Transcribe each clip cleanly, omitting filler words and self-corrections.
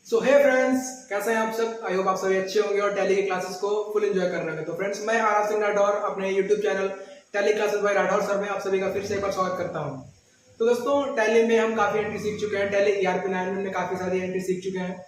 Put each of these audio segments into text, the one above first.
सो हे friends, कैसे हैं आप सब। आई होप आप सभी अच्छे होंगे और टैली की क्लासेस को फुल एंजॉय कर रहे होंगे। तो फ्रेंड्स, मैं आरव सिंह राठौर अपने YouTube channel tally classes bye Rathore sir में आप सभी का फिर से एक बार स्वागत करता हूं। तो दोस्तों, टैली में हम काफी एंट्री सीख चुके हैं। टैली ERP9 में हमने काफी सारी एंट्री सीख चुके हैं।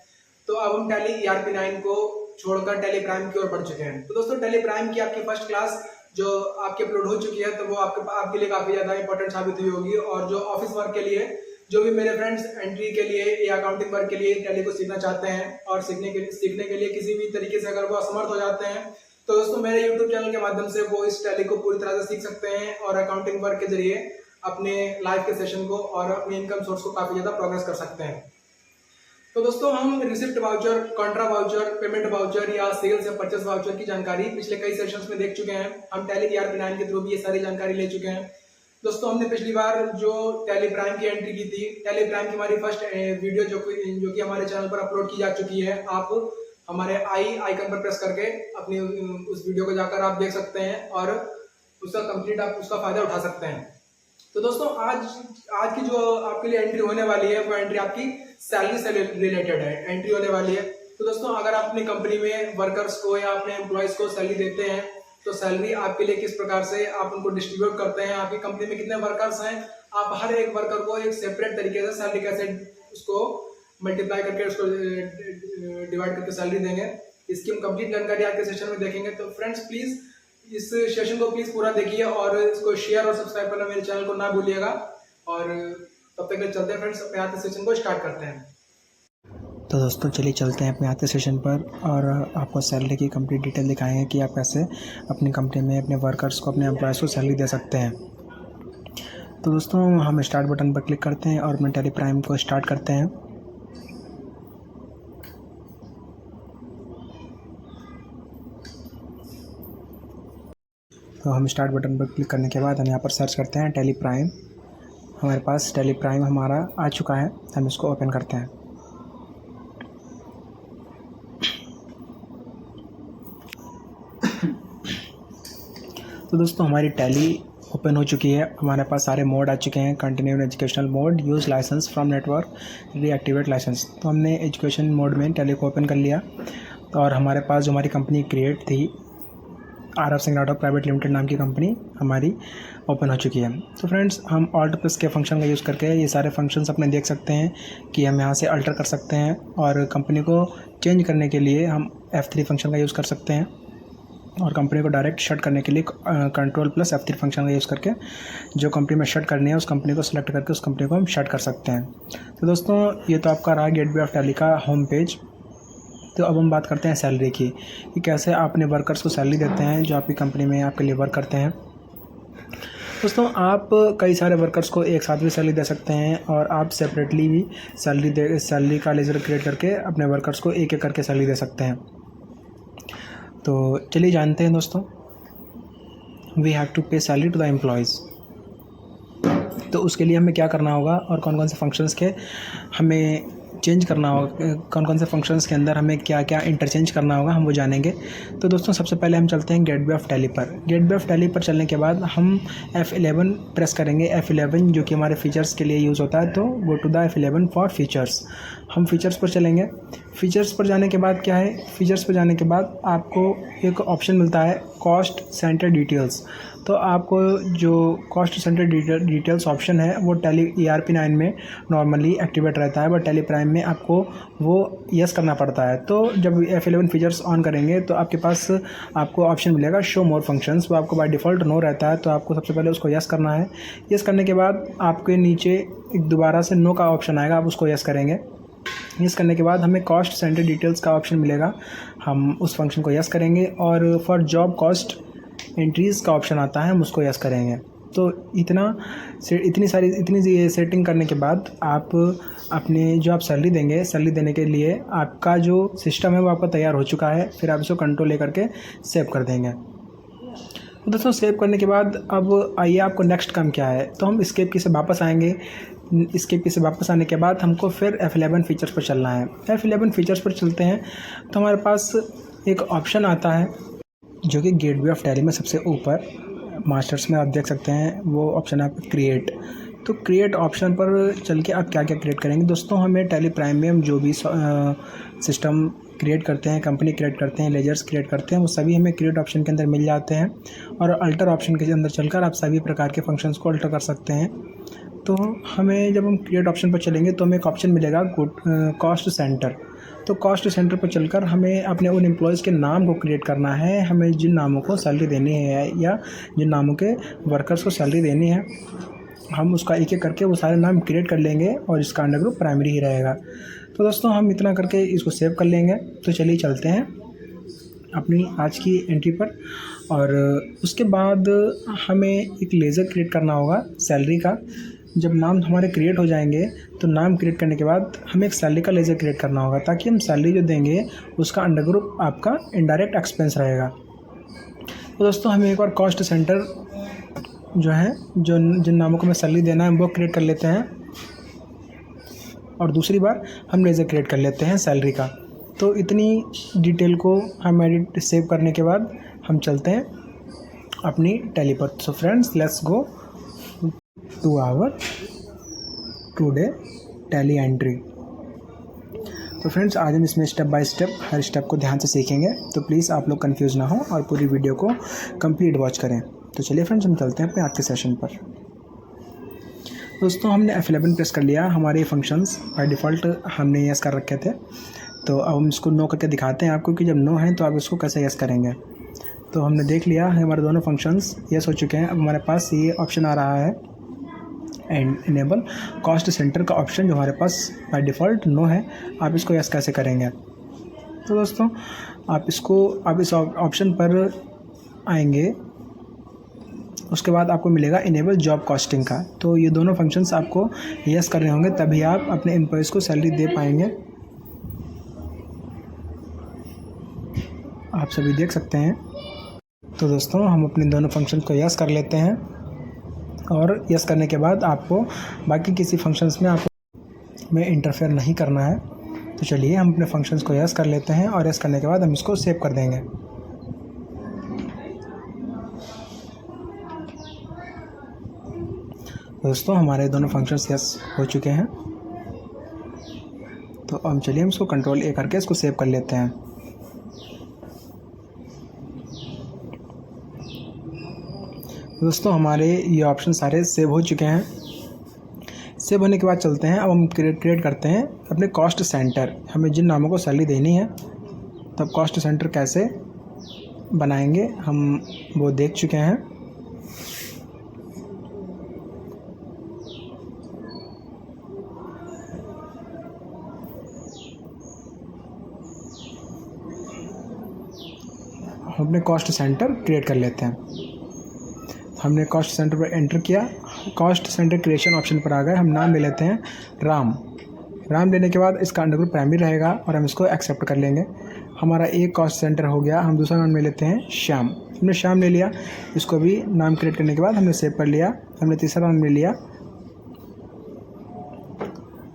तो अब हम टैली ERP9 को छोड़कर टैली प्राइम की ओर बढ़ चुके हैं। तो दोस्तों, टैली प्राइम की आपकी फर्स्ट क्लास जो आपकी अपलोड हो चुकी है, तो वो आपके लिए काफी ज्यादा इंपॉर्टेंट साबित हुई होगी। और जो ऑफिस वर्क के लिए, जो भी मेरे फ्रेंड्स एंट्री के लिए या अकाउंटिंग वर्क के लिए टैली को सीखना चाहते हैं और सीखने के लिए किसी भी तरीके से अगर वो असमर्थ हो जाते हैं, तो दोस्तों मेरे यूट्यूब चैनल के माध्यम से वो इस टैली को पूरी तरह से सीख सकते हैं और अकाउंटिंग वर्क के जरिए अपने लाइफ के सेशन को और अपने इनकम सोर्स को काफी ज्यादा प्रोग्रेस कर सकते हैं। तो दोस्तों, हम receipt voucher, Contra voucher, payment voucher या सेल्स या परचेस वाउचर की जानकारी पिछले कई सेशंस में देख चुके हैं। हम टैली ERP9 के थ्रू भी ये सारी जानकारी ले चुके हैं। दोस्तों, हमने पिछली बार जो टैली प्राइम की एंट्री की थी, टैली प्राइम की हमारी फर्स्ट वीडियो जो कि हमारे चैनल पर अपलोड की जा चुकी है। आप हमारे आइकन पर प्रेस करके अपनी उस वीडियो को जाकर आप देख सकते हैं और उसका कंप्लीट आप उसका फायदा उठा सकते हैं। तो दोस्तों, आज की जो आपके लिए एंट्री होने वाली है, वो एंट्री आपकी सैलरी से रिलेटेड है एंट्री होने वाली है। तो दोस्तों, अगर आप अपनी कंपनी में वर्कर्स को या अपने एम्प्लॉयज को सैलरी देते हैं, तो सैलरी आपके लिए किस प्रकार से आप उनको डिस्ट्रीब्यूट करते हैं, आपकी कंपनी में कितने वर्कर्स हैं, आप हर एक वर्कर को एक सेपरेट तरीके से सैलरी कैसे उसको मल्टीप्लाई करके उसको डिवाइड करके सैलरी देंगे, इसकी हम कंप्लीट जानकारी आज के सेशन में देखेंगे। तो फ्रेंड्स, प्लीज इस सेशन को प्लीज पूरा देखिए और इसको शेयर और सब्सक्राइब करना मेरे चैनल को ना भूलिएगा। और तब तक चलते हैं फ्रेंड्स, अपने आज के सेशन को स्टार्ट करते हैं। तो दोस्तों, चलिए चलते हैं अपने आज के सेशन पर और आपको सैलरी की कंप्लीट डिटेल दिखाएंगे कि आप कैसे अपनी कंपनी में अपने वर्कर्स को, अपने एम्प्लॉयज़ को सैलरी दे सकते हैं। तो दोस्तों, हम स्टार्ट बटन पर क्लिक करते हैं और अपने टैली प्राइम को स्टार्ट करते हैं। तो हम स्टार्ट बटन पर क्लिक करने के बाद हम यहाँ पर सर्च करते हैं टैली प्राइम। हमारे पास टैली प्राइम हमारा आ चुका है। हम इसको ओपन करते हैं। तो दोस्तों, हमारी टैली ओपन हो चुकी है। हमारे पास सारे मोड आ चुके हैं। Continue educational mode, use license from network, reactivate license. तो हमने एजुकेशन मोड में टैली को ओपन कर लिया और हमारे पास जो हमारी कंपनी क्रिएट थी, आरव सिंह राठौर प्राइवेट लिमिटेड नाम की कंपनी हमारी ओपन हो चुकी है। तो फ्रेंड्स, हम ऑल्ट प्लस के फंक्शन का यूज़ करके ये सारे फंक्शंस अपने देख सकते हैं कि हम यहाँ से अल्टर कर सकते हैं और कंपनी को चेंज करने के लिए हम F3 फंक्शन का यूज़ कर सकते हैं और कंपनी को डायरेक्ट शट करने के लिए कंट्रोल प्लस F3 फंक्शन का यूज़ करके जो कंपनी में शट करनी है उस कंपनी को सिलेक्ट करके उस कंपनी को हम शट कर सकते हैं। तो दोस्तों, ये तो आपका रहा गेटवे ऑफ टैली का होम पेज। तो अब हम बात करते हैं सैलरी की कि कैसे आप अपने वर्कर्स को सैलरी देते हैं जो आपकी कंपनी में आपके लिए वर्क करते हैं। दोस्तों, आप कई सारे वर्कर्स को एक साथ भी सैलरी दे सकते हैं और आप सेपरेटली भी सैलरी का लेजर क्रिएट करके अपने वर्कर्स को एक एक करके सैलरी दे सकते हैं। तो चलिए जानते हैं दोस्तों, वी हैव टू पे सैलरी टू द एम्प्लॉयज़। तो उसके लिए हमें क्या करना होगा और कौन कौन से फंक्शंस के हमें चेंज करना होगा, कौन कौन से फंक्शंस के अंदर हमें क्या क्या इंटरचेंज करना होगा, हम वो जानेंगे। तो दोस्तों, सबसे पहले हम चलते हैं गेटवे ऑफ टैली पर। गेटवे ऑफ टैली पर चलने के बाद हम F11 प्रेस करेंगे। F11 जो कि हमारे फीचर्स के लिए यूज़ होता है। तो go to the F11 for features. हम फीचर्स पर चलेंगे। फीचर्स पर जाने के बाद क्या है, फीचर्स पर जाने के बाद आपको एक ऑप्शन मिलता है कॉस्ट सेंटर डिटेल्स। तो आपको जो कॉस्ट सेंटर डिटेल्स ऑप्शन है वो टैली ERP9 में नॉर्मली एक्टिवेट रहता है, बट टैली प्राइम में आपको वो यस करना पड़ता है। तो जब F11 फीचर्स ऑन करेंगे तो आपके पास आपको ऑप्शन मिलेगा शो मोर फंक्शंस। वो आपको बाय डिफ़ॉल्ट नो रहता है, तो आपको सबसे पहले उसको यस करना है। यस करने के बाद आपके नीचे एक दोबारा से नो का ऑप्शन आएगा, आप उसको यस करेंगे। यस करने के बाद हमें कॉस्ट सेंटर डिटेल्स का ऑप्शन मिलेगा, हम उस फंक्शन को यस करेंगे। और फॉर जॉब कॉस्ट एंट्रीज़ का ऑप्शन आता है, हम उसको यस करेंगे। तो इतनी सेटिंग करने के बाद आप अपने जो आप सैलरी देंगे, सैलरी देने के लिए आपका जो सिस्टम है वो आपका तैयार हो चुका है। फिर आप इसको कंट्रोल लेकर के सेव कर देंगे। तो दोस्तों, सेव करने के बाद अब आइए आपको नेक्स्ट काम क्या है। तो हम एस्केप की से वापस आएंगे। एस्केप की से वापस आने के बाद हमको फिर F11 फीचर्स पर चलना है। F11 फीचर्स पर चलते हैं तो हमारे पास एक ऑप्शन आता है जो कि गेटवे ऑफ टैली में सबसे ऊपर मास्टर्स में आप देख सकते हैं। वो ऑप्शन है आपका क्रिएट। तो क्रिएट ऑप्शन पर चल के आप क्या क्या क्रिएट करेंगे दोस्तों, हमें टैली प्रीमियम जो भी सिस्टम क्रिएट करते हैं, कंपनी क्रिएट करते हैं, लेजर्स क्रिएट करते हैं, वो सभी हमें क्रिएट ऑप्शन के अंदर मिल जाते हैं। और अल्टर ऑप्शन के अंदर चलकर आप सभी प्रकार के फंक्शंस को अल्टर कर सकते हैं। तो हमें जब हम क्रिएट ऑप्शन पर चलेंगे तो हमें एक ऑप्शन मिलेगा कॉस्ट सेंटर। तो कॉस्ट सेंटर पर चलकर हमें अपने उन एम्प्लॉयज़ के नाम को क्रिएट करना है, हमें जिन नामों को सैलरी देनी है या जिन नामों के वर्कर्स को सैलरी देनी है, हम उसका एक एक करके वो सारे नाम क्रिएट कर लेंगे और इसका अंडर ग्रुप प्राइमरी ही रहेगा। तो दोस्तों हम इतना करके इसको सेव कर लेंगे। तो चलिए चलते हैं अपनी आज की एंट्री पर। और उसके बाद हमें एक लेज़र क्रिएट करना होगा सैलरी का। जब नाम हमारे क्रिएट हो जाएंगे तो नाम क्रिएट करने के बाद हमें एक सैलरी का लेज़र क्रिएट करना होगा, ताकि हम सैलरी जो देंगे उसका अंडर ग्रुप आपका इनडायरेक्ट एक्सपेंस रहेगा। तो दोस्तों हमें एक बार कॉस्ट सेंटर जो है, जो जिन नामों को हमें सैलरी देना है वो क्रिएट कर लेते हैं, और दूसरी बार हम लेज़र क्रिएट कर लेते हैं सैलरी का। तो इतनी डिटेल को हम एडिट सेव करने के बाद हम चलते हैं अपनी टैली पर। So friends, let's go to our today Tally entry. तो फ्रेंड्स, आज हम इसमें स्टेप बाय स्टेप हर स्टेप को ध्यान से सीखेंगे, तो प्लीज़ आप लोग कंफ्यूज ना हो और पूरी वीडियो को कंप्लीट वॉच करें। तो चलिए फ्रेंड्स, हम चलते हैं अपने आज के सेशन पर। दोस्तों हमने F11 प्रेस कर लिया। हमारे फंक्शंस बाय डिफ़ॉल्ट हमने यस कर रखे थे, तो अब हम इसको नो करके दिखाते हैं आपको कि जब नो है तो आप इसको कैसे यस करेंगे। तो हमने देख लिया है हमारे दोनों फंक्शंस यस हो चुके हैं। अब हमारे पास ये ऑप्शन आ रहा है एंड इनेबल कॉस्ट सेंटर का ऑप्शन, जो हमारे पास बाय डिफ़ॉल्ट नो है। आप इसको यस कैसे करेंगे। तो दोस्तों आप इस ऑप्शन पर आएंगे, उसके बाद आपको मिलेगा इनेबल जॉब कॉस्टिंग का। तो ये दोनों फंक्शंस आपको यस करने होंगे, तभी आप अपने एम्प्लॉयज़ को सैलरी दे पाएंगे। आप सभी देख सकते हैं। तो दोस्तों हम अपने दोनों फंक्शंस को यस कर लेते हैं, और यस करने के बाद आपको बाकी किसी फंक्शंस में इंटरफेयर नहीं करना है। तो चलिए हम अपने फंक्शंस को यस कर लेते हैं, और यस करने के बाद हम इसको सेव कर देंगे। दोस्तों हमारे दोनों फंक्शंस यस हो चुके हैं। तो अब चलिए हम इसको कंट्रोल A करके इसको सेव कर लेते हैं। दोस्तों हमारे ये ऑप्शन सारे सेव हो चुके हैं। सेव होने के बाद चलते हैं, अब हम क्रिएट करते हैं अपने कॉस्ट सेंटर। हमें जिन नामों को सैलरी देनी है, तब कॉस्ट सेंटर कैसे बनाएंगे हम वो देख चुके हैं। हम अपने कॉस्ट सेंटर क्रिएट कर लेते हैं। हमने कॉस्ट सेंटर पर एंटर किया, कॉस्ट सेंटर क्रिएशन ऑप्शन पर आ गए। हम नाम ले लेते हैं राम लेने के बाद इसका अंडर ग्रुप प्राइमरी रहेगा, और हम इसको एक्सेप्ट कर लेंगे। हमारा एक कॉस्ट सेंटर हो गया। हम दूसरा नाम ले लेते हैं श्याम। हमने श्याम ले लिया, इसको भी नाम क्रिएट करने के बाद हमने सेव कर लिया। हमने तीसरा नाम ले लिया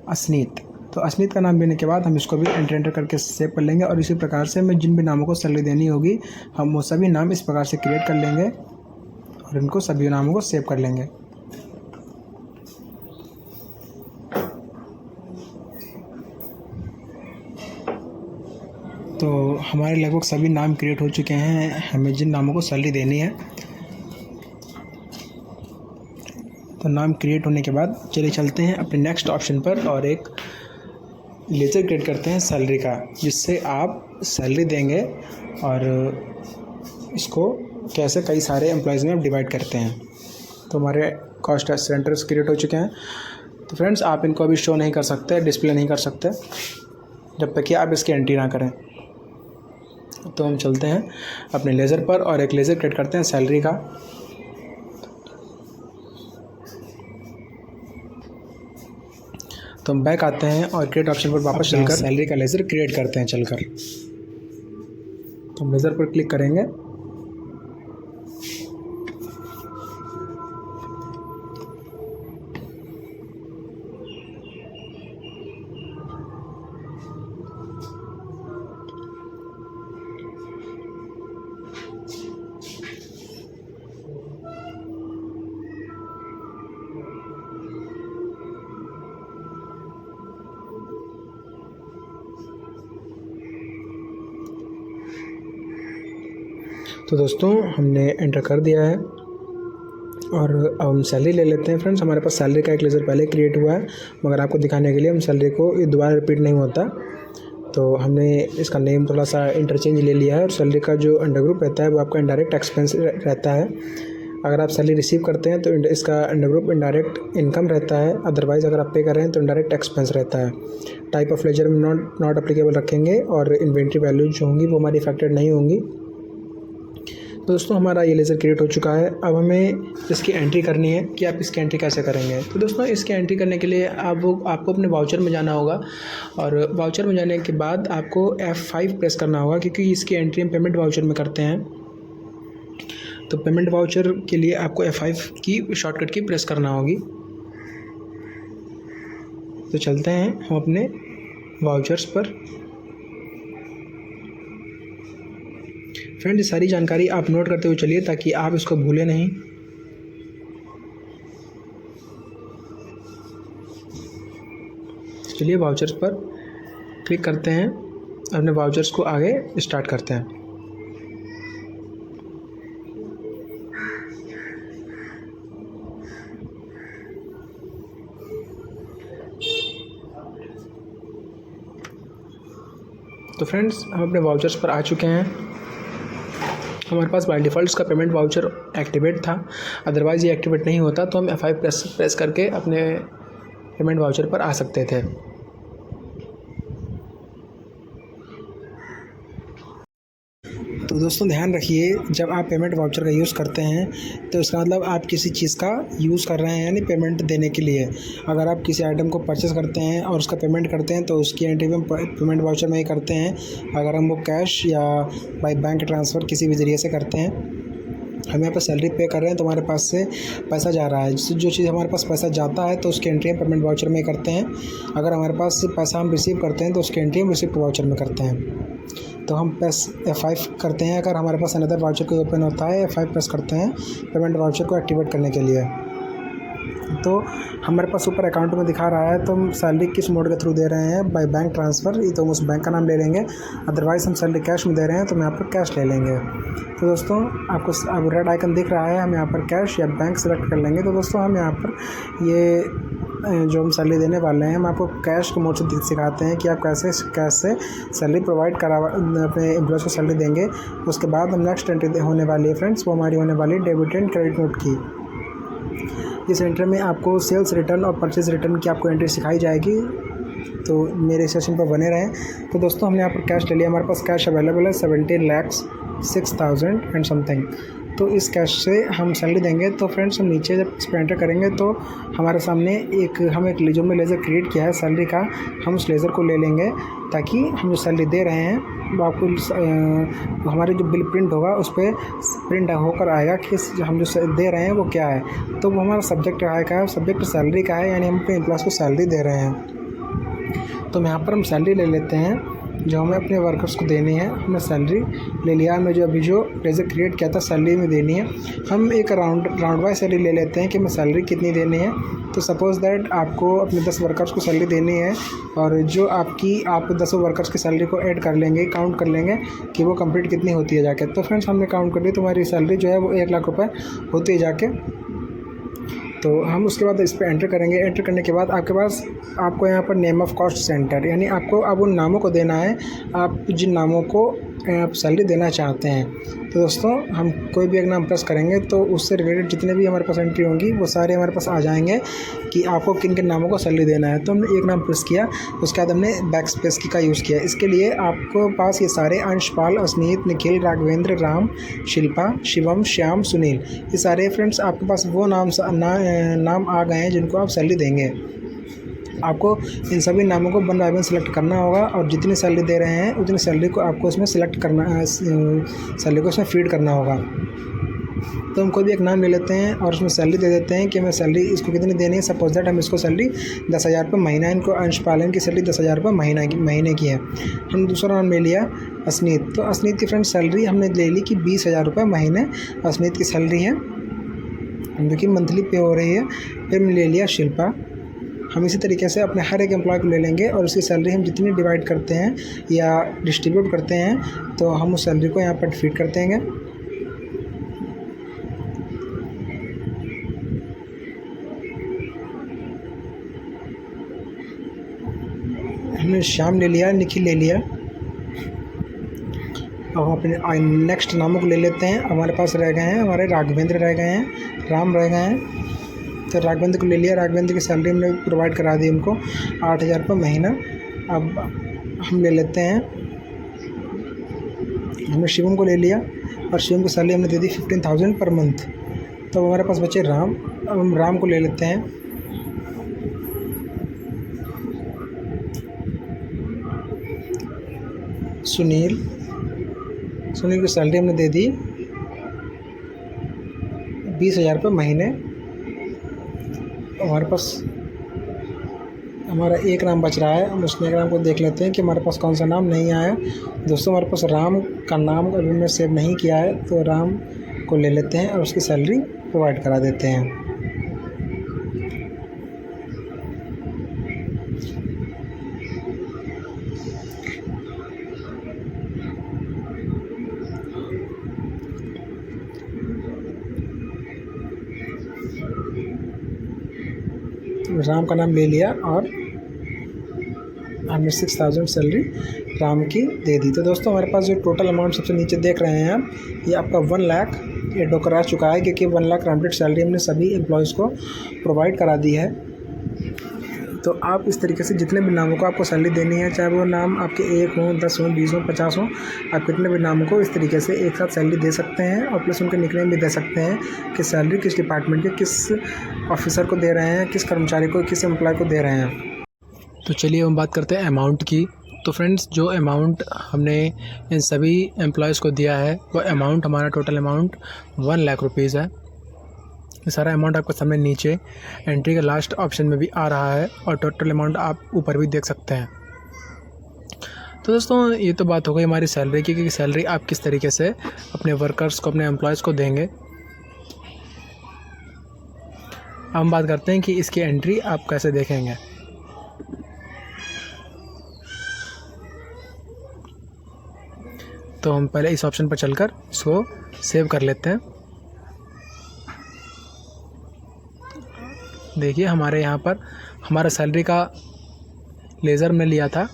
असनीत। तो असनीत का नाम लेने के बाद हम इसको भी एंटर करके सेव कर लेंगे, और इसी प्रकार से हमें जिन भी नामों को सैलरी देनी होगी हम वो सभी नाम इस प्रकार से क्रिएट कर लेंगे, और इनको सभी नामों को सेव कर लेंगे। तो हमारे लगभग सभी नाम क्रिएट हो चुके हैं, हमें जिन नामों को सैलरी देनी है। तो नाम क्रिएट होने के बाद चलिए चलते हैं अपने नेक्स्ट ऑप्शन पर, और एक लेज़र क्रिएट करते हैं सैलरी का, जिससे आप सैलरी देंगे और इसको कैसे कई सारे एम्प्लॉयज़ में आप डिवाइड करते हैं। तो हमारे कॉस्ट सेंटर्स क्रिएट हो चुके हैं। तो फ्रेंड्स आप इनको अभी शो नहीं कर सकते, डिस्प्ले नहीं कर सकते, जब तक कि आप इसकी एंट्री ना करें। तो हम चलते हैं अपने लेज़र पर, और एक लेज़र क्रिएट करते हैं सैलरी का। तो हम बैक आते हैं और क्रिएट ऑप्शन पर वापस चलकर सैलरी का लेज़र क्रिएट करते हैं चलकर। तो हम लेज़र पर क्लिक करेंगे, तो दोस्तों हमने एंटर कर दिया है और अब हम सैलरी ले लेते हैं। फ्रेंड्स हमारे पास सैलरी का एक लेज़र पहले क्रिएट हुआ है, मगर आपको दिखाने के लिए हम सैलरी को दोबारा रिपीट नहीं होता, तो हमने इसका नेम थोड़ा सा इंटरचेंज ले लिया है। और सैलरी का जो अंडर ग्रुप रहता है वो आपका इनडायरेक्ट एक्सपेंस रहता है। अगर आप सैलरी रिसीव करते हैं तो इसका अंडर ग्रुप इनडायरेक्ट इनकम रहता है, अदरवाइज़ अगर आप पे कर रहे हैं तो इनडायरेक्ट एक्सपेंस रहता है। टाइप ऑफ लेजर में नॉट अप्लीकेबल रखेंगे और इन्वेंट्री वैल्यू जो होंगी वो हमारी इफेक्टेड नहीं होंगी। तो दोस्तों हमारा ये लेज़र क्रिएट हो चुका है। अब हमें इसकी एंट्री करनी है कि आप इसकी एंट्री कैसे करेंगे। तो दोस्तों इसकी एंट्री करने के लिए आपको अपने वाउचर में जाना होगा और वाउचर में जाने के बाद आपको F5 प्रेस करना होगा, क्योंकि इसकी एंट्री हम पेमेंट वाउचर में करते हैं। तो पेमेंट वाउचर के लिए आपको F5 की शॉर्टकट की प्रेस करना होगी। तो चलते हैं हम अपने वाउचर्स पर। फ्रेंड्स सारी जानकारी आप नोट करते हुए चलिए ताकि आप इसको भूलें नहीं। चलिए वाउचर्स पर क्लिक करते हैं, अपने वाउचर्स को आगे स्टार्ट करते हैं। तो फ्रेंड्स हम अपने वाउचर्स पर आ चुके हैं। हमारे पास बाय डिफ़ॉल्ट इसका पेमेंट वाउचर एक्टिवेट था, अदरवाइज़ ये एक्टिवेट नहीं होता, तो हम F5 प्रेस करके अपने पेमेंट वाउचर पर आ सकते थे। तो दोस्तों ध्यान रखिए, जब आप पेमेंट वाउचर का यूज़ करते हैं तो इसका मतलब आप किसी चीज़ का यूज़ कर रहे हैं, यानी पेमेंट देने के लिए। अगर आप किसी आइटम को परचेस करते हैं और उसका पेमेंट करते हैं तो उसकी एंट्री हम पेमेंट वाउचर में ही करते हैं। अगर हम वो कैश या बाय बैंक ट्रांसफ़र किसी भी ज़रिए से करते हैं, हम यहाँ पर सैलरी पे कर रहे हैं तो हमारे पास से पैसा जा रहा है, जो चीज़ हमारे पास पैसा जाता है तो उसकी एंट्री हम पेमेंट वाउचर में ही करते हैं। अगर हमारे पास पैसा हम रिसीव करते हैं तो उसकी एंट्री हम रिसिप्ट वाउचर में करते हैं। तो हम प्रेस F5 करते हैं। अगर हमारे पास अनदर वाउचर कोई ओपन होता है, F5 प्रेस करते हैं पेमेंट वाउचर को एक्टिवेट करने के लिए। तो हमारे पास ऊपर अकाउंट में दिखा रहा है तो हम सैलरी किस मोड के थ्रू दे रहे हैं, बाय बैंक ट्रांसफ़र, तो हम उस बैंक का नाम ले लेंगे। अदरवाइज़ हम सैलरी कैश में दे रहे हैं तो हम यहाँ पर कैश ले लेंगे। तो दोस्तों आपको अब रेड आइकन दिख रहा है, हम यहाँ पर कैश या बैंक सेलेक्ट कर लेंगे। तो दोस्तों हम यहाँ पर ये जो हम सैलरी देने वाले हैं, हम आपको कैश के मोड से सिखाते हैं कि आप कैसे कैश से सैलरी प्रोवाइड अपने एम्प्लॉयज़ को सैलरी देंगे। उसके बाद हम नेक्स्ट एंट्री होने वाली है फ्रेंड्स, वो हमारी होने वाली है डेबिट एंड क्रेडिट नोट की। इस एंट्री में आपको सेल्स रिटर्न और परचेज रिटर्न की आपको एंट्री सिखाई जाएगी, तो मेरे सेशन पर बने रहें। तो दोस्तों हमने यहाँ पर कैश ले लिया, हमारे पास कैश अवेलेबल है 17,06,000 एंड समथिंग। तो इस कैश से हम सैलरी देंगे। तो फ्रेंड्स हम नीचे जब इस पर एंटर करेंगे तो हमारे सामने एक जो में लेज़र क्रिएट किया है सैलरी का, हम उस लेज़र को ले लेंगे ताकि हम जो सैलरी दे रहे हैं वो आपको हमारे जो बिल प्रिंट होगा उस पर प्रिंट होकर आएगा कि हम जो दे रहे हैं वो क्या है। तो वो हमारा सब्जेक्ट आएगा, सब्जेक्ट सैलरी का है, यानी हम अपने एम्प्लॉयज़ को सैलरी दे रहे हैं। तो यहाँ पर हम सैलरी ले लेते हैं जो हमें अपने वर्कर्स को देनी है। हमने सैलरी ले लिया, हमें जो अभी जो लेज़र क्रिएट किया था सैलरी में देनी है। हम एक राउंड वाइज सैलरी ले लेते हैं कि हमें सैलरी कितनी देनी है। तो सपोज़ दैट आपको अपने 10 वर्कर्स को सैलरी देनी है और जो आप 10 वर्कर्स की सैलरी को ऐड कर लेंगे, काउंट कर लेंगे कि वो कंप्लीट कितनी होती है जाके। तो फ्रेंड्स हमने काउंट कर ली, तुम्हारी सैलरी जो है वो 1 लाख रुपये होती है जाके। तो हम उसके बाद इस पर एंटर करेंगे। एंटर करने के बाद आपको यहाँ पर नेम ऑफ़ कॉस्ट सेंटर, यानी आपको अब उन नामों को देना है, आप जिन नामों को आप सैलरी देना चाहते हैं। तो दोस्तों हम कोई भी एक नाम प्रेस करेंगे तो उससे रिलेटेड जितने भी हमारे पास एंट्री होंगी वो सारे हमारे पास आ जाएंगे कि आपको किन किन नामों को सैलरी देना है। तो हमने एक नाम प्रेस किया, उसके बाद हमने बैक स्पेस की का यूज़ किया। इसके लिए आपको पास ये सारे अंशपाल, अस्नीत, निखिल, राघवेंद्र, राम, शिल्पा, शिवम, श्याम, सुनील, ये सारे फ्रेंड्स आपके पास वो नाम आ गए हैं जिनको आप सैलरी देंगे। आपको इन सभी नामों को वन बाय वन सेलेक्ट करना होगा और जितनी सैलरी दे रहे हैं उतनी सैलरी को आपको इसमें सेलेक्ट करना, सैलरी को इसमें फीड करना होगा। तो हम कोई भी एक नाम ले लेते हैं और उसमें सैलरी दे देते हैं कि हमें सैलरी इसको कितनी देनी है। सपोज दैट हम इसको सैलरी 10,000 रुपये महीना, इनको अंशपालन की सैलरी 10,000 रुपये महीने की है। हम दूसरा नाम ले लिया अस्नीत। तो अस्नीत की फ्रेंड सैलरी हमने ले ली कि 20,000 रुपये महीने अस्नीत की सैलरी है, जो कि मंथली पे हो रही है। फिर हमने ले लिया शिल्पा। हम इसी तरीके से अपने हर एक एम्प्लॉय को ले लेंगे और उसकी सैलरी हम जितनी डिवाइड करते हैं या डिस्ट्रीब्यूट करते हैं तो हम उस सैलरी को यहाँ पर फीड करते हैं। हमने श्याम ले लिया, निखिल ले लिया। अब हम अपने नेक्स्ट नामों को ले लेते हैं। हमारे पास रह गए हैं हमारे राघवेंद्र रह गए हैं, राम रह गए हैं। तो राघवेंद्र को ले लिया। राघवेंद्र की सैलरी हमने प्रोवाइड करा दी उनको 8,000 रुपये महीना। अब हम ले लेते हैं, हमने शिवम को ले लिया और शिवम की सैलरी हमने दे दी 15,000 पर मंथ। तो हमारे पास बचे राम। अब हम राम को ले लेते हैं। सुनील की सैलरी हमने दे दी 20,000 रुपये महीने। हमारे पास हमारा एक नाम बच रहा है, हम उस एक नाम को देख लेते हैं कि हमारे पास कौन सा नाम नहीं आया। दोस्तों हमारे पास राम का नाम अभी हमने सेव नहीं किया है, तो राम को ले लेते हैं और उसकी सैलरी प्रोवाइड करा देते हैं। राम का नाम ले लिया और हमने 6,000 सैलरी राम की दे दी। तो दोस्तों हमारे पास जो टोटल अमाउंट सबसे नीचे देख रहे हैं आप, ये आपका 1 लाख ये डोकरा चुका है, क्योंकि 1 लाख राउंडेड सैलरी हमने सभी एम्प्लॉयज़ को प्रोवाइड करा दी है। तो आप इस तरीके से जितने भी नामों को आपको सैलरी देनी है, चाहे वो नाम आपके 1 हो, 10 हो, 20 हो, 50 हो, आप कितने भी नामों को इस तरीके से एक साथ सैलरी दे सकते हैं और प्लस उनके निकनेम भी दे सकते हैं कि सैलरी किस डिपार्टमेंट के किस ऑफिसर को दे रहे हैं, किस कर्मचारी को, किस एम्प्लॉय को दे रहे हैं। तो चलिए हम बात करते हैं अमाउंट की। तो फ्रेंड्स जो अमाउंट हमने इन सभी एम्प्लॉयज़ को दिया है वो अमाउंट हमारा टोटल अमाउंट 1 लाख रुपीज़ है। ये सारा अमाउंट आपको सामने नीचे एंट्री के लास्ट ऑप्शन में भी आ रहा है और टोटल अमाउंट आप ऊपर भी देख सकते हैं। तो दोस्तों ये तो बात हो गई हमारी सैलरी की कि सैलरी आप किस तरीके से अपने वर्कर्स को, अपने एम्प्लॉयज़ को देंगे। अब हम बात करते हैं कि इसकी एंट्री आप कैसे देखेंगे। तो हम पहले इस ऑप्शन पर चलकर इसको सेव कर लेते हैं। देखिए हमारे यहाँ पर हमारा सैलरी का लेज़र में लिया था।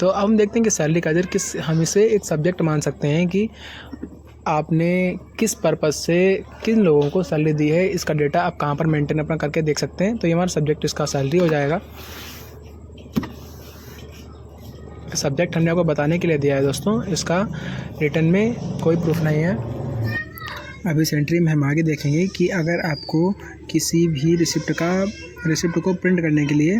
तो अब हम देखते हैं कि सैलरी का लेज़र किस, हम इसे एक सब्जेक्ट मान सकते हैं कि आपने किस पर्पज़ से किन लोगों को सैलरी दी है। इसका डेटा आप कहाँ पर मेंटेन अपना करके देख सकते हैं। तो ये हमारा सब्जेक्ट इसका सैलरी हो जाएगा। सब्जेक्ट हमने आपको बताने के लिए दिया है दोस्तों, इसका रिटर्न में कोई प्रूफ नहीं है। अब इस एंट्री में हम आगे देखेंगे कि अगर आपको किसी भी रिसिप्ट को प्रिंट करने के लिए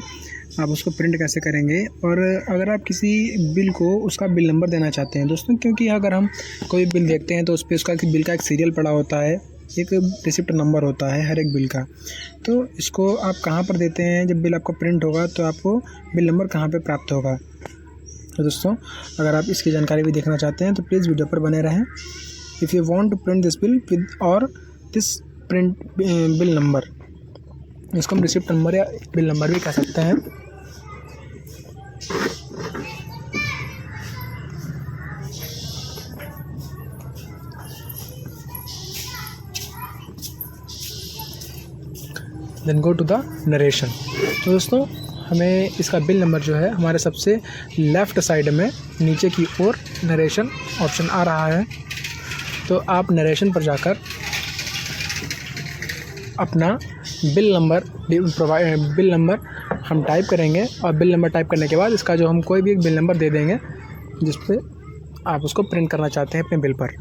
आप उसको प्रिंट कैसे करेंगे, और अगर आप किसी बिल को उसका बिल नंबर देना चाहते हैं दोस्तों, क्योंकि अगर हम कोई बिल देखते हैं तो उस पर उसका बिल का एक सीरियल पड़ा होता है, एक रिसिप्ट नंबर होता है हर एक बिल का। तो इसको आप कहाँ पर देते हैं, जब बिल आपका प्रिंट होगा तो आपको बिल नंबर कहाँ पर प्राप्त होगा। तो दोस्तों अगर आप इसकी जानकारी भी देखना चाहते हैं तो प्लीज़ वीडियो पर बने रहें। If you want to print this bill with और दिस प्रिंट बिल नंबर, इसको हम रिसिप्ट नंबर या बिल नंबर भी कह सकते हैं। Then go to the narration. तो दोस्तों हमें इसका बिल नंबर जो है हमारे सबसे लेफ़्ट साइड में नीचे की ओर नरेशन ऑप्शन आ रहा है। तो आप नरेशन पर जाकर अपना बिल नंबर हम टाइप करेंगे और बिल नंबर टाइप करने के बाद इसका जो हम कोई भी एक बिल नंबर दे देंगे जिस पे आप उसको प्रिंट करना चाहते हैं अपने बिल पर।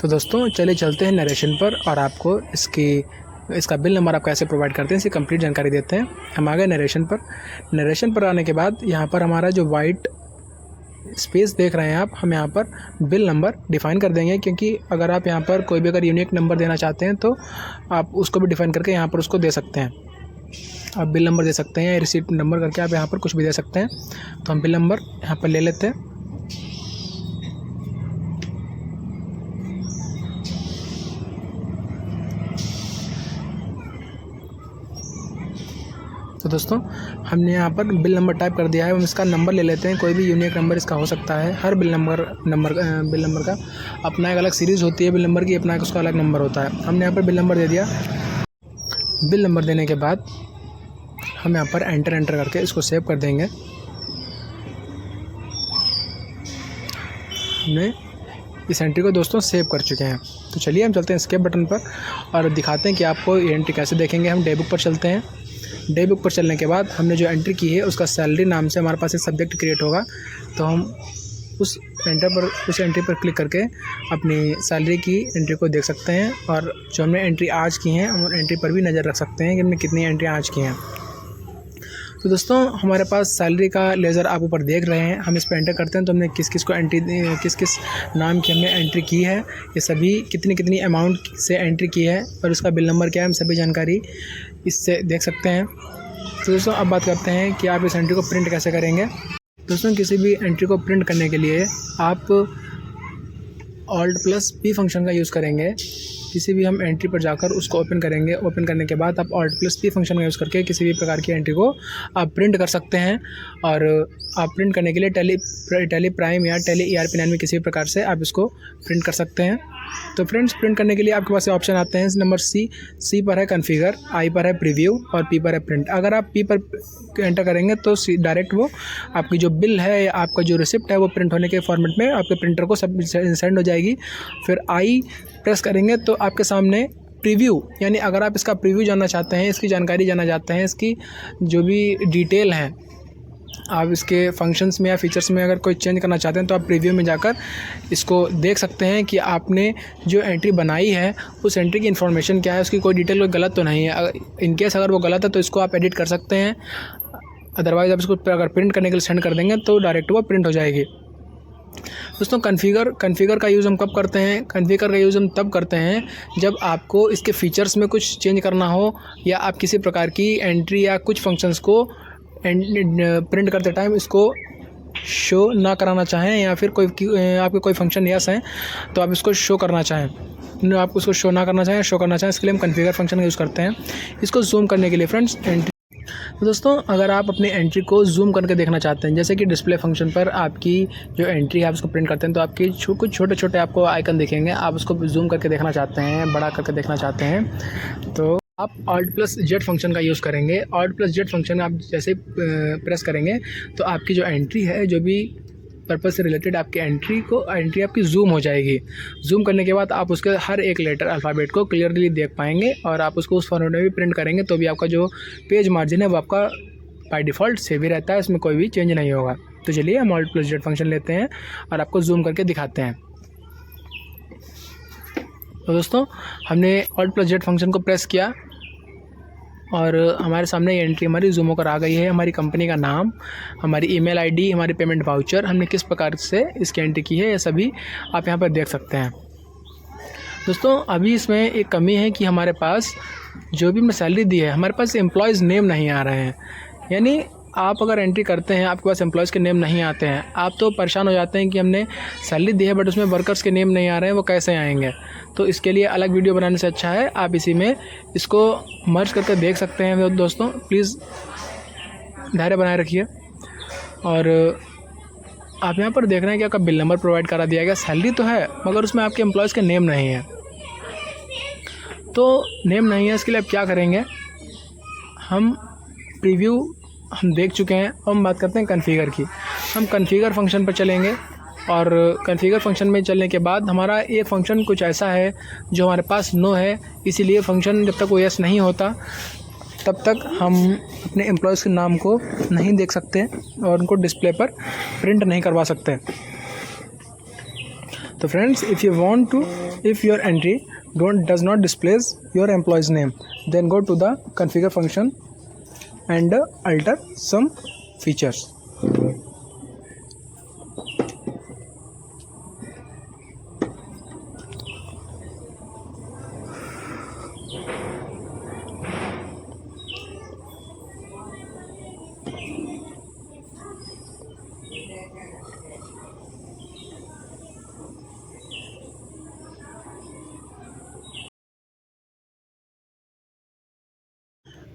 तो दोस्तों चलिए चलते हैं नरेशन पर और आपको इसका बिल नंबर आप कैसे प्रोवाइड करते हैं इसकी कंप्लीट जानकारी देते हैं। हम आ गए नरेशन पर आने के बाद यहाँ पर हमारा जो वाइट स्पेस देख रहे हैं आप, हम यहाँ पर बिल नंबर डिफ़ाइन कर देंगे, क्योंकि अगर आप यहाँ पर कोई भी अगर यूनिक नंबर देना चाहते हैं तो आप उसको भी डिफ़ाइन करके यहाँ पर उसको दे सकते हैं। आप बिल नंबर दे सकते हैं या रिसीट नंबर करके आप यहाँ पर कुछ भी दे सकते हैं। तो हम बिल नंबर यहाँ पर ले लेते हैं। तो दोस्तों हमने यहाँ पर बिल नंबर टाइप कर दिया है। हम इसका नंबर ले लेते हैं, कोई भी यूनिक नंबर इसका हो सकता है। हर बिल नंबर का अपना एक अलग सीरीज़ होती है, बिल नंबर की अपना एक उसका अलग नंबर होता है। हमने यहाँ पर बिल नंबर दे दिया। बिल नंबर देने के बाद हम यहाँ पर एंटर करके इसको सेव कर देंगे। हमने इस एंट्री को दोस्तों सेव कर चुके हैं। तो चलिए हम चलते हैं एस्केप बटन पर और दिखाते हैं कि आपको ये एंट्री कैसे देखेंगे। हम डे बुक पर चलते हैं। डे बुक पर चलने के बाद हमने जो एंट्री की है उसका सैलरी नाम से हमारे पास एक सब्जेक्ट क्रिएट होगा। तो हम उस एंट्री पर क्लिक करके अपनी सैलरी की एंट्री को देख सकते हैं और जो हमने एंट्री आज की हैं हम एंट्री पर भी नज़र रख सकते हैं कि हमने कितनी एंट्री आज की हैं। तो दोस्तों हमारे पास सैलरी का लेज़र आप ऊपर देख रहे हैं। हम इस पर एंटर करते हैं तो हमने किस किस नाम की हमने एंट्री की है, ये सभी कितनी अमाउंट से एंट्री की है और उसका बिल नंबर क्या है, हम सभी जानकारी इससे देख सकते हैं। तो दोस्तों अब बात करते हैं कि आप इस एंट्री को प्रिंट कैसे करेंगे। दोस्तों किसी भी एंट्री को प्रिंट करने के लिए आप Alt+P फंक्शन का यूज़ करेंगे। किसी भी हम एंट्री पर जाकर उसको ओपन करेंगे। ओपन करने के बाद आप Alt+P फंक्शन का यूज़ करके किसी भी प्रकार की एंट्री को आप प्रिंट कर सकते हैं और आप प्रिंट करने के लिए टैली प्राइम या टैली ERP9 में किसी भी प्रकार से आप इसको प्रिंट कर सकते हैं। तो फ्रेंड्स प्रिंट करने के लिए आपके पास ऑप्शन आते हैं। नंबर सी पर है कॉन्फ़िगर, आई पर है प्रीव्यू और पी पर है प्रिंट। अगर आप पी पर एंटर करेंगे तो डायरेक्ट वो आपकी जो बिल है या आपका जो रिसिप्ट है वो प्रिंट होने के फॉर्मेट में आपके प्रिंटर को सब सेंड हो जाएगी। फिर आई प्रेस करेंगे तो आपके सामने प्रीव्यू, यानी अगर आप इसका प्रीव्यू जानना चाहते हैं, इसकी जानकारी जानना चाहते हैं, इसकी जो भी डिटेल है, आप इसके फंक्शंस में या फीचर्स में अगर कोई चेंज करना चाहते हैं तो आप प्रीव्यू में जाकर इसको देख सकते हैं कि आपने जो एंट्री बनाई है उस एंट्री की इन्फॉर्मेशन क्या है, उसकी कोई डिटेल कोई गलत तो नहीं है। इनकेस अगर वो गलत है तो इसको आप एडिट कर सकते हैं। अदरवाइज़ आप इसको अगर प्रिंट करने के लिए सेंड कर देंगे तो डायरेक्ट वो प्रिंट हो जाएगी। दोस्तों कॉन्फ़िगर का यूज़ हम कब करते हैं? कॉन्फ़िगर का यूज़ हम तब करते हैं जब आपको इसके फ़ीचर्स में कुछ चेंज करना हो या आप किसी प्रकार की एंट्री या कुछ फंक्शंस को प्रिंट करते टाइम इसको शो ना कराना चाहें या फिर आपके कोई फंक्शन यस हैं तो आप इसको शो करना चाहें, आप उसको शो ना करना चाहें, शो करना चाहें, इसके लिए हम कॉन्फ़िगर फंक्शन का यूज़ करते हैं। इसको जूम करने के लिए फ्रेंड्स एंट्री। तो दोस्तों अगर आप अपनी एंट्री को जूम करके देखना चाहते हैं, जैसे कि डिस्प्ले फंक्शन पर आपकी जो एंट्री है आप उसको प्रिंट करते हैं तो आपकी कुछ छोटे आपको आइकन दिखेंगे। आप उसको जूम करके देखना चाहते हैं, बड़ा करके देखना चाहते हैं तो आप Alt+Z फंक्शन का यूज़ करेंगे। Alt+Z फंक्शन में आप जैसे प्रेस करेंगे तो आपकी जो एंट्री है, जो भी पर्पज़ से रिलेटेड आपकी एंट्री आपकी जूम हो जाएगी। जूम करने के बाद आप उसके हर एक लेटर अल्फ़ाबेट को क्लियरली देख पाएंगे और आप उसको उस फॉर्मेट में भी प्रिंट करेंगे तो भी आपका जो पेज मार्जिन है वो आपका बाय डिफ़ॉल्ट सेव ही रहता है, इसमें कोई भी चेंज नहीं होगा। तो चलिए हम Alt+Z फंक्शन लेते हैं और आपको जूम करके दिखाते हैं। तो दोस्तों हमने Alt+Z फंक्शन को प्रेस किया और हमारे सामने ये एंट्री हमारी जूम होकर आ गई है। हमारी कंपनी का नाम, हमारी ईमेल आईडी, हमारी पेमेंट वाउचर, हमने किस प्रकार से इसकी एंट्री की है, ये सभी आप यहाँ पर देख सकते हैं। दोस्तों अभी इसमें एक कमी है कि हमारे पास जो भी हमने सैलरी दी है हमारे पास एम्प्लॉयज़ नेम नहीं आ रहे हैं। यानी आप अगर एंट्री करते हैं आपके पास एम्प्लॉयज़ के नेम नहीं आते हैं, आप तो परेशान हो जाते हैं कि हमने सैलरी दी है बट उसमें वर्कर्स के नेम नहीं आ रहे हैं, वो कैसे आएंगे। तो इसके लिए अलग वीडियो बनाने से अच्छा है आप इसी में इसको मर्ज करके देख सकते हैं। दोस्तों प्लीज़ धैर्य बनाए रखिए। और आप यहाँ पर देख रहे हैं कि आपका बिल नंबर प्रोवाइड करा दिया गया, सैलरी तो है मगर उसमें आपके एम्प्लॉयज़ के नेम नहीं है। तो नेम नहीं है, इसके लिए आप क्या करेंगे, हम प्रीव्यू हम देख चुके हैं। अब हम बात करते हैं कॉन्फ़िगर की। हम कॉन्फ़िगर फंक्शन पर चलेंगे और कॉन्फ़िगर फंक्शन में चलने के बाद हमारा एक फ़ंक्शन कुछ ऐसा है जो हमारे पास नो है, इसीलिए फ़ंक्शन जब तक वो यस नहीं होता तब तक हम अपने एम्प्लॉयज़ के नाम को नहीं देख सकते और उनको डिस्प्ले पर प्रिंट नहीं करवा सकते। तो friends if your entry does not displays your employee's name, then go to the configure function and alter some features.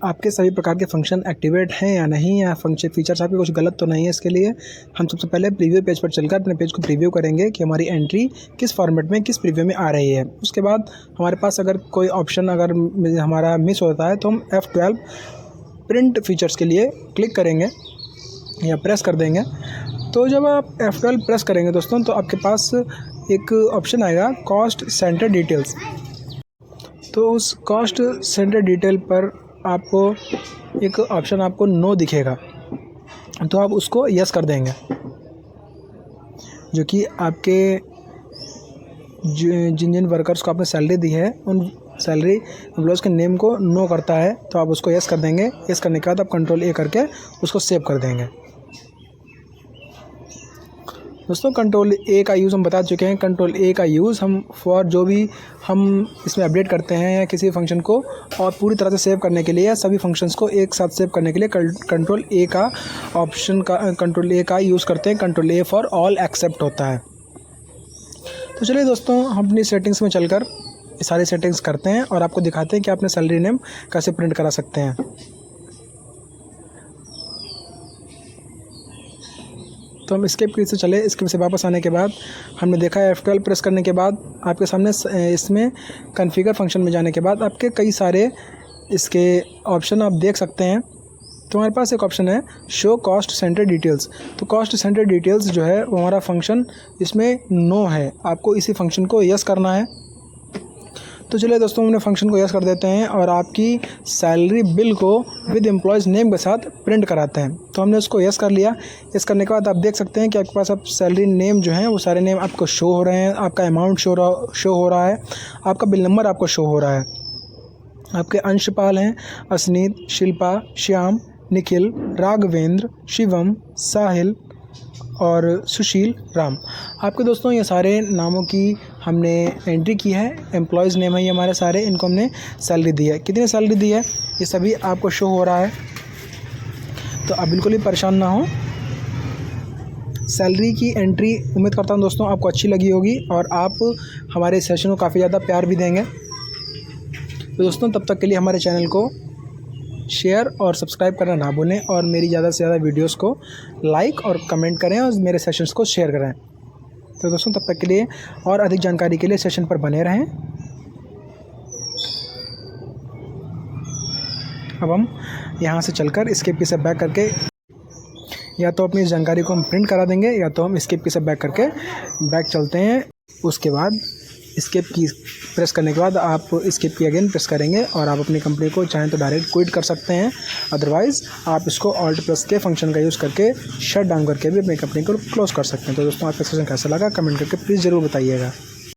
आपके सभी प्रकार के फंक्शन एक्टिवेट हैं या नहीं, या फंक्शन फीचर्स आपके कुछ गलत तो नहीं है। इसके लिए हम सबसे पहले प्रीव्यू पेज पर चलकर अपने पेज को प्रीव्यू करेंगे कि हमारी एंट्री किस फॉर्मेट में किस प्रीव्यू में आ रही है। उसके बाद हमारे पास अगर कोई ऑप्शन अगर हमारा मिस होता है तो हम F12 प्रिंट फीचर्स के लिए क्लिक करेंगे या प्रेस कर देंगे। तो जब आप F12 प्रेस करेंगे दोस्तों तो आपके पास एक ऑप्शन आएगा कॉस्ट सेंटर डिटेल्स। तो उस कॉस्ट सेंटर डिटेल पर आपको एक ऑप्शन आपको नो दिखेगा, तो आप उसको यस कर देंगे, जो कि आपके जिन जिन वर्कर्स को आपने सैलरी दी है उन सैलरी एम्प्लॉयज़ के नेम को नो करता है। तो आप उसको यस कर देंगे। यस करने के बाद आप कंट्रोल ए करके उसको सेव कर देंगे। दोस्तों कंट्रोल ए का यूज़ हम बता चुके हैं। कंट्रोल ए का यूज़ हम फॉर जो भी हम इसमें अपडेट करते हैं या किसी फंक्शन को और पूरी तरह से सेव करने के लिए या सभी फंक्शंस को एक साथ सेव करने के लिए कंट्रोल ए का ऑप्शन का कंट्रोल ए का यूज़ करते हैं। Control A for all except होता है। तो चलिए दोस्तों हम अपनी सेटिंग्स में चलकर सारी सेटिंग्स करते हैं और आपको दिखाते हैं कि आपने सैलरी नेम कैसे प्रिंट करा सकते हैं। तो हम स्केप की से चले। स्केप से वापस आने के बाद हमने देखा है F12 प्रेस करने के बाद आपके सामने इसमें कॉन्फ़िगर फंक्शन में जाने के बाद आपके कई सारे इसके ऑप्शन आप देख सकते हैं। तो हमारे पास एक ऑप्शन है शो कॉस्ट सेंटर डिटेल्स। तो कॉस्ट सेंटर डिटेल्स जो है वो हमारा फंक्शन इसमें नो है, आपको इसी फंक्शन को यस करना है। तो चलिए दोस्तों हमने फंक्शन को यस कर देते हैं और आपकी सैलरी बिल को विद एम्प्लॉयज़ नेम के साथ प्रिंट कराते हैं। तो हमने उसको यस कर लिया। यस करने के बाद आप देख सकते हैं कि आपके पास अब सैलरी नेम जो है वो सारे नेम आपको शो हो रहे हैं। आपका अमाउंट शो हो रहा है, आपका बिल नंबर आपको शो हो रहा है। आपके अंशपाल हैं असनीत, शिल्पा, श्याम, निखिल, राघवेंद्र, शिवम, साहिल और सुशील, राम। आपके दोस्तों ये सारे नामों की हमने एंट्री की है। एम्प्लॉयज़ नेम है ये हमारे सारे, इनको हमने सैलरी दी है। कितनी सैलरी दी है ये सभी आपको शो हो रहा है। तो आप बिल्कुल ही परेशान ना हो। सैलरी की एंट्री उम्मीद करता हूँ दोस्तों आपको अच्छी लगी होगी और आप हमारे सेशन को काफ़ी ज़्यादा प्यार भी देंगे। तो दोस्तों तब तक के लिए हमारे चैनल को शेयर और सब्सक्राइब करना ना भूलें और मेरी ज़्यादा से ज़्यादा वीडियोस को लाइक और कमेंट करें और मेरे सेशंस को शेयर करें। तो दोस्तों तब तक के लिए और अधिक जानकारी के लिए सेशन पर बने रहें। अब हम यहाँ से चलकर स्केप की से बैक करके या तो अपनी जानकारी को हम प्रिंट करा देंगे या तो हम स्केप की से बैक करके बैक चलते हैं। उसके बाद स्केप की प्रेस करने के बाद आप स्केप की अगेन प्रेस करेंगे और आप अपनी कंपनी को चाहें तो डायरेक्ट क्विट कर सकते हैं। अदरवाइज़ आप इसको ऑल्ट प्लस के फंक्शन का यूज़ करके शट डाउन करके भी अपनी कंपनी को क्लोज़ कर सकते हैं। तो दोस्तों आपका सेशन कैसा लगा कमेंट करके प्लीज़ ज़रूर बताइएगा।